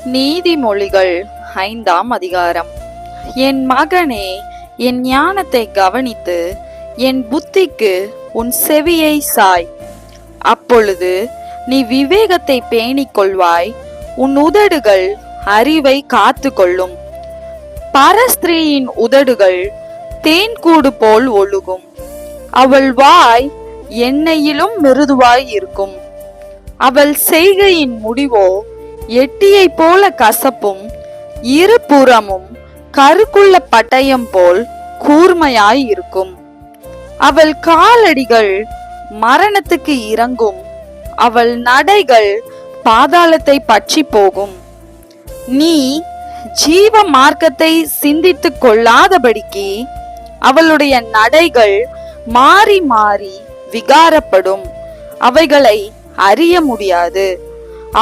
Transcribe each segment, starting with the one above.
நீதிமொழிகள் 5ஆம் அதிகாரம். என் மகனே, என் ஞானத்தை கவனித்து என் புத்திக்கு உன் செவியை சாய். அப்பொழுது நீ விவேகத்தை பேணிக் கொள்வாய், உன் உதடுகள் அறிவை காத்து கொள்ளும். பரஸ்திரீயின் உதடுகள் தேன்கூடு போல் ஒழுகும், அவள் வாய் எண்ணெயிலும் மிருதுவாய் இருக்கும். அவள் செய்கையின் முடிவோ எட்டியை போல கசப்பும் இருபுறமும் கருக்குள்ள பட்டயம் போல் கூர்மையாய் இருக்கும். அவள் காலடிகள் மரணத்துக்கு இறங்கும், அவள் நடைகள் பாதாளத்தை பற்றி போகும். நீ ஜீவ மார்க்கத்தை சிந்தித்துக் கொள்ளாதபடிக்கு அவளுடைய நடைகள் மாறி மாறி விகாரப்படும், அவைகளை அறிய முடியாது.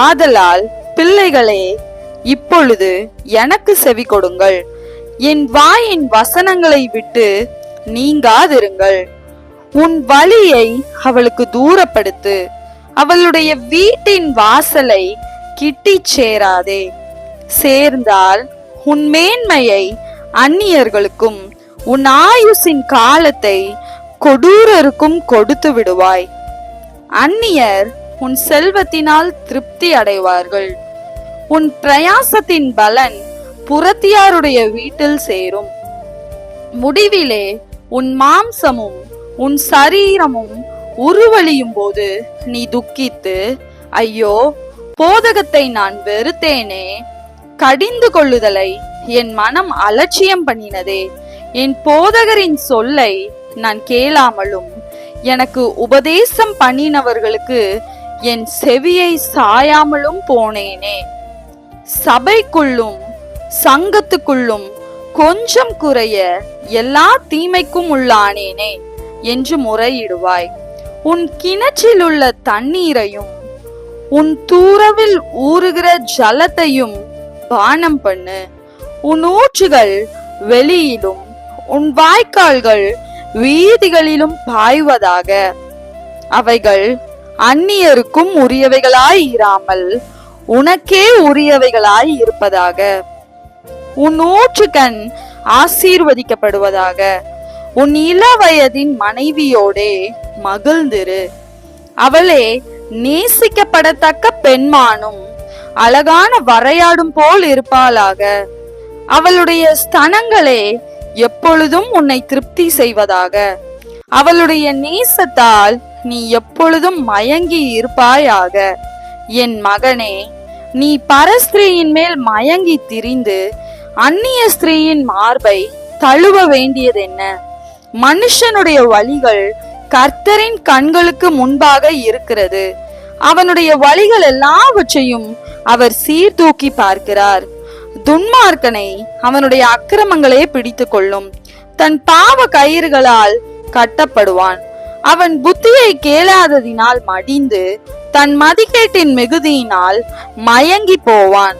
ஆதலால் பிள்ளைகளே, இப்பொழுது எனக்கு செவி கொடுங்கள், என் வாயின் வசனங்களை விட்டு நீங்காதிருங்கள். உன் வழியை அவளுக்கு தூரப்படுத்து, அவளுடைய வீட்டின் வாசலை கிட்டி சேராதே. சேர்ந்தால் உன் மேன்மையை அந்நியர்களுக்கும் உன் ஆயுசின் காலத்தை கொடூரருக்கும் கொடுத்து விடுவாய். அந்நியர் உன் செல்வத்தினால் திருப்தி அடைவார்கள், உன் பிரயாசத்தின் பலன் புறத்தியாருடைய வீட்டில் சேரும். முடிவிலே உன் மாம்சமும் உன் சரீரமும் உருவழியும் போது நீ துக்கித்து, ஐயோ, போதகத்தை நான் வெறுத்தேனே, கடிந்து கொள்ளுதலை என் மனம் அலட்சியம் பண்ணினதே, என் போதகரின் சொல்லை நான் கேளாமலும் எனக்கு உபதேசம் பண்ணினவர்களுக்கு என் செவியை சாயாமலும் போனேனே. சபைக்குள்ளும் சங்கத்துக்குள்ளும் கொஞ்சம் குறைய எல்லா தீமைக்கும் உள்ளானேனே என்று முறையிடுவாய். உன் கிணற்றில் உள்ள தண்ணீரையும் உன் தூரவில் ஊறுகிற ஜலத்தையும் பானம் பண்ணு. உன் ஊற்றுகள் வெளியிலும் உன் வாய்க்கால்கள் வீதிகளிலும் பாய்வதாக. அவைகள் அந்நியருக்கும் உரியவைகளாய் இராமல் உனக்கே உரியவைகளாய் இருப்பதாக. உன் ஊற்றுக்கண் ஆசீர்வதிக்கப்படுவதாக. உன் இளவயதின் மனைவியோடே மகிழ்ந்திரு, அவளே நேசிக்கப்படத்தக்க பெண்மானும் அழகான வரையாடும் போல் இருப்பாளாக. அவளுடைய ஸ்தனங்களே எப்பொழுதும் உன்னை திருப்தி செய்வதாக. அவளுடைய நேசத்தால் நீ எப்பொழுதும் மயங்கி இருப்பாயாக. என் மகனே, நீ பரஸ்திரீயின் மேல் மயங்கி திரிந்து அந்நிய ஸ்திரீயின் மார்பை தழுவ வேண்டியதென்ன? மனுஷனுடைய வழிகள் கர்த்தரின் கண்களுக்கு முன்பாக இருக்கிறது, அவனுடைய வழிகள் எல்லாவற்றையும் அவர் சீர்தூக்கி பார்க்கிறார். துன்மார்க்கனை அவனுடைய அக்கிரமங்களே பிடித்து கொள்ளும், தன் பாவ கயிறுகளால் கட்டப்படுவான். அவன் புத்தியை கேளாததினால் மடிந்து தன் மதிகேட்டின் மிகுதியினால் மயங்கி போவான்.